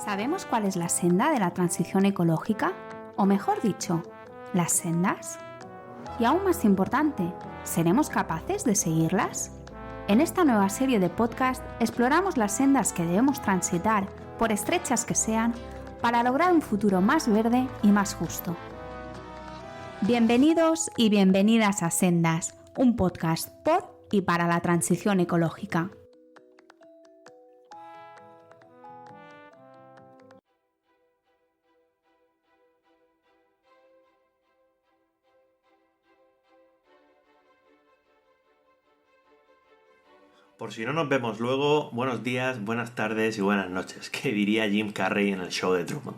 ¿Sabemos cuál es la senda de la transición ecológica? O mejor dicho, ¿las sendas? Y aún más importante, ¿seremos capaces de seguirlas? En esta nueva serie de podcast exploramos las sendas que debemos transitar, por estrechas que sean, para lograr un futuro más verde y más justo. Bienvenidos y bienvenidas a Sendas, un podcast por y para la transición ecológica. Por si no nos vemos luego, buenos días, buenas tardes y buenas noches, que diría Jim Carrey en el show de Truman.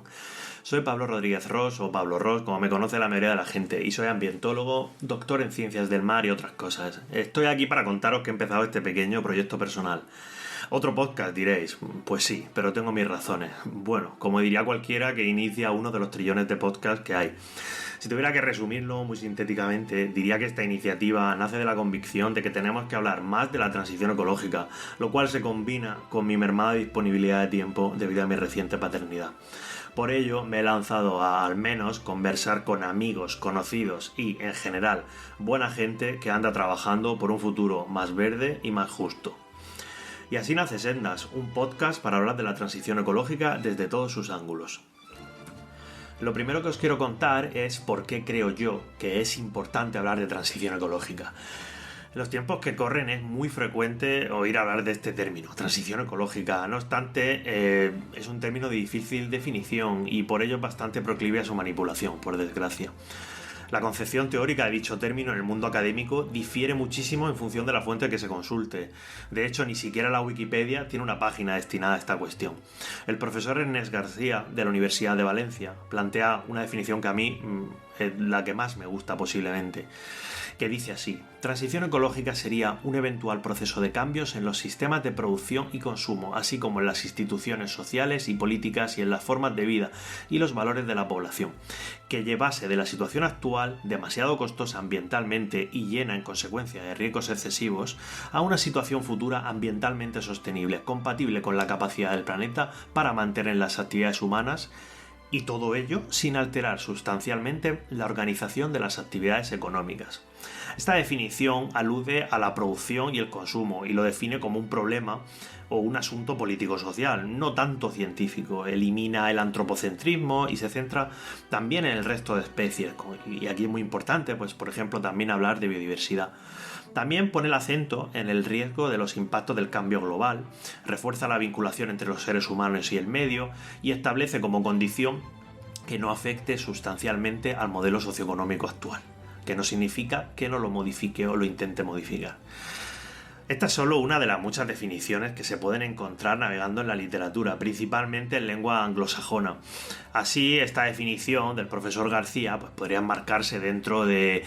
Soy Pablo Rodríguez Ros, o Pablo Ros, como me conoce la mayoría de la gente, y soy ambientólogo, doctor en ciencias del mar y otras cosas. Estoy aquí para contaros que he empezado este pequeño proyecto personal. Otro podcast, diréis. Pues sí, pero tengo mis razones. Bueno, como diría cualquiera que inicia uno de los trillones de podcasts que hay. Si tuviera que resumirlo muy sintéticamente, diría que esta iniciativa nace de la convicción de que tenemos que hablar más de la transición ecológica, lo cual se combina con mi mermada disponibilidad de tiempo debido a mi reciente paternidad. Por ello me he lanzado a al menos conversar con amigos, conocidos y, en general, buena gente que anda trabajando por un futuro más verde y más justo. Y así nace Sendas, un podcast para hablar de la transición ecológica desde todos sus ángulos. Lo primero que os quiero contar es por qué creo yo que es importante hablar de transición ecológica. En los tiempos que corren es muy frecuente oír hablar de este término, transición ecológica. No obstante, es un término de difícil definición y por ello es bastante proclive a su manipulación, por desgracia. La concepción teórica de dicho término en el mundo académico difiere muchísimo en función de la fuente que se consulte. De hecho, ni siquiera la Wikipedia tiene una página destinada a esta cuestión. El profesor Ernest García, de la Universidad de Valencia, plantea una definición que a mí es la que más me gusta posiblemente, que dice así: transición ecológica sería un eventual proceso de cambios en los sistemas de producción y consumo, así como en las instituciones sociales y políticas y en las formas de vida y los valores de la población, que llevase de la situación actual, demasiado costosa ambientalmente y llena en consecuencia de riesgos excesivos, a una situación futura ambientalmente sostenible, compatible con la capacidad del planeta para mantener las actividades humanas, y todo ello sin alterar sustancialmente la organización de las actividades económicas. Esta definición alude a la producción y el consumo y lo define como un problema o un asunto político-social, no tanto científico. Elimina el antropocentrismo y se centra también en el resto de especies. Y aquí es muy importante, pues, por ejemplo, también hablar de biodiversidad. También pone el acento en el riesgo de los impactos del cambio global, refuerza la vinculación entre los seres humanos y el medio y establece como condición que no afecte sustancialmente al modelo socioeconómico actual, que no significa que no lo modifique o lo intente modificar. Esta es solo una de las muchas definiciones que se pueden encontrar navegando en la literatura, principalmente en lengua anglosajona. Así, esta definición del profesor García pues, podría enmarcarse dentro del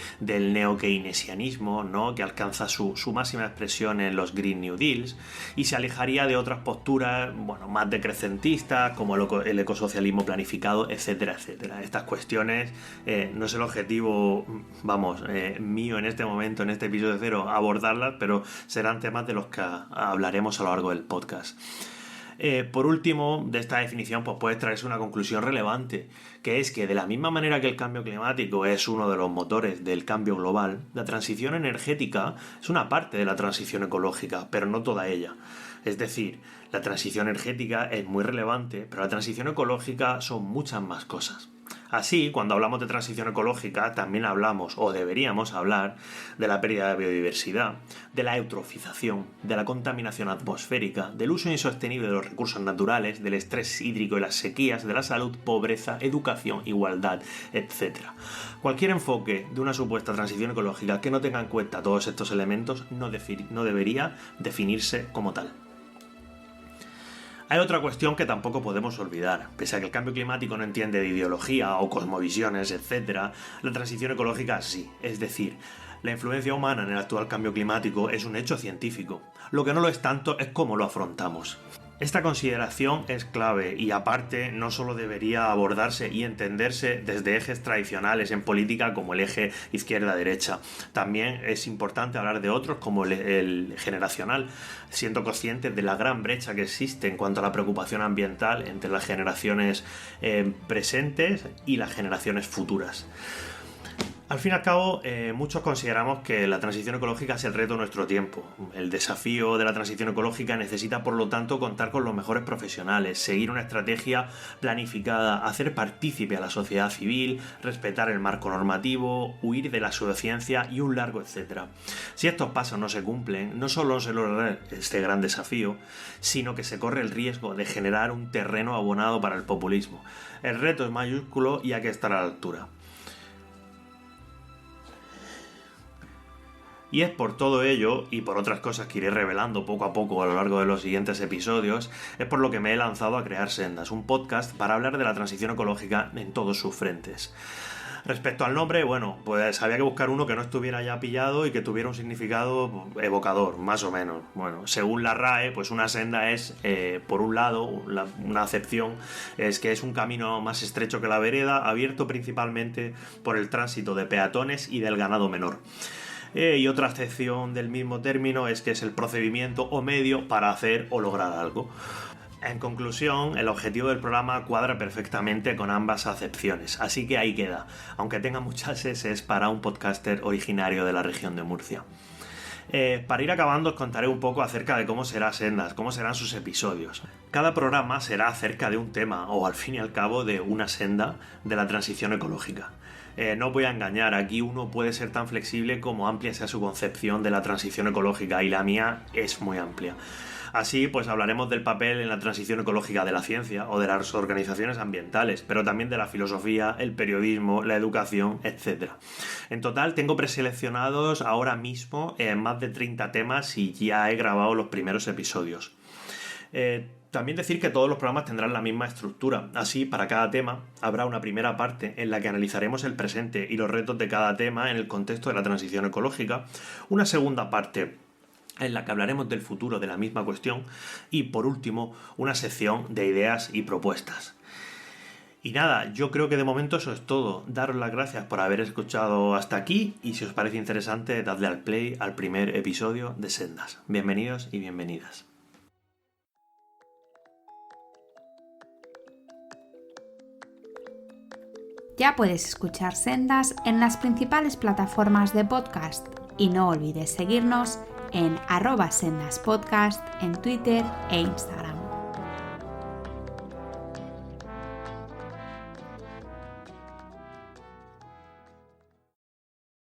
neo-keynesianismo, ¿no?, que alcanza su máxima expresión en los Green New Deals y se alejaría de otras posturas más decrecentistas, como el ecosocialismo planificado, etcétera, etcétera. Estas cuestiones no es el objetivo, mío en este momento, en este episodio cero, abordarlas, pero serán temas de los que hablaremos a lo largo del podcast. Por último, de esta definición pues puede traerse una conclusión relevante, que es que de la misma manera que el cambio climático es uno de los motores del cambio global, la transición energética es una parte de la transición ecológica, pero no toda ella. Es decir, la transición energética es muy relevante, pero la transición ecológica son muchas más cosas. Así, cuando hablamos de transición ecológica, también hablamos, o deberíamos hablar, de la pérdida de biodiversidad, de la eutrofización, de la contaminación atmosférica, del uso insostenible de los recursos naturales, del estrés hídrico y las sequías, de la salud, pobreza, educación, igualdad, etc. Cualquier enfoque de una supuesta transición ecológica que no tenga en cuenta todos estos elementos no debería definirse como tal. Hay otra cuestión que tampoco podemos olvidar. Pese a que el cambio climático no entiende de ideología o cosmovisiones, etc., la transición ecológica sí. Es decir, la influencia humana en el actual cambio climático es un hecho científico. Lo que no lo es tanto es cómo lo afrontamos. Esta consideración es clave y aparte no solo debería abordarse y entenderse desde ejes tradicionales en política como el eje izquierda-derecha. También es importante hablar de otros como el generacional, siendo conscientes de la gran brecha que existe en cuanto a la preocupación ambiental entre las generaciones presentes y las generaciones futuras. Al fin y al cabo, muchos consideramos que la transición ecológica es el reto de nuestro tiempo. El desafío de la transición ecológica necesita, por lo tanto, contar con los mejores profesionales, seguir una estrategia planificada, hacer partícipe a la sociedad civil, respetar el marco normativo, huir de la pseudociencia y un largo etcétera. Si estos pasos no se cumplen, no solo se logra este gran desafío, sino que se corre el riesgo de generar un terreno abonado para el populismo. El reto es mayúsculo y hay que estar a la altura. Y es por todo ello, y por otras cosas que iré revelando poco a poco a lo largo de los siguientes episodios, es por lo que me he lanzado a crear Sendas, un podcast para hablar de la transición ecológica en todos sus frentes. Respecto al nombre, bueno, pues había que buscar uno que no estuviera ya pillado y que tuviera un significado evocador, más o menos. Bueno, según la RAE, pues una senda es, por un lado, una acepción es que es un camino más estrecho que la vereda, abierto principalmente por el tránsito de peatones y del ganado menor. Y otra acepción del mismo término es que es el procedimiento o medio para hacer o lograr algo. En conclusión, el objetivo del programa cuadra perfectamente con ambas acepciones, así que ahí queda, aunque tenga muchas eses para un podcaster originario de la región de Murcia. Para ir acabando os contaré un poco acerca de cómo será Sendas, cómo serán sus episodios. Cada programa será acerca de un tema o al fin y al cabo de una senda de la transición ecológica. No voy a engañar, aquí uno puede ser tan flexible como amplia sea su concepción de la transición ecológica y la mía es muy amplia. Así, pues hablaremos del papel en la transición ecológica de la ciencia o de las organizaciones ambientales, pero también de la filosofía, el periodismo, la educación, etc. En total tengo preseleccionados ahora mismo más de 30 temas y ya he grabado los primeros episodios. También decir que todos los programas tendrán la misma estructura. Así, para cada tema habrá una primera parte en la que analizaremos el presente y los retos de cada tema en el contexto de la transición ecológica, una segunda parte en la que hablaremos del futuro de la misma cuestión y, por último, una sección de ideas y propuestas. Y nada, yo creo que de momento eso es todo. Daros las gracias por haber escuchado hasta aquí y si os parece interesante, dadle al play al primer episodio de Sendas. Bienvenidos y bienvenidas. Ya puedes escuchar Sendas en las principales plataformas de podcast y no olvides seguirnos en @sendaspodcast en Twitter e Instagram.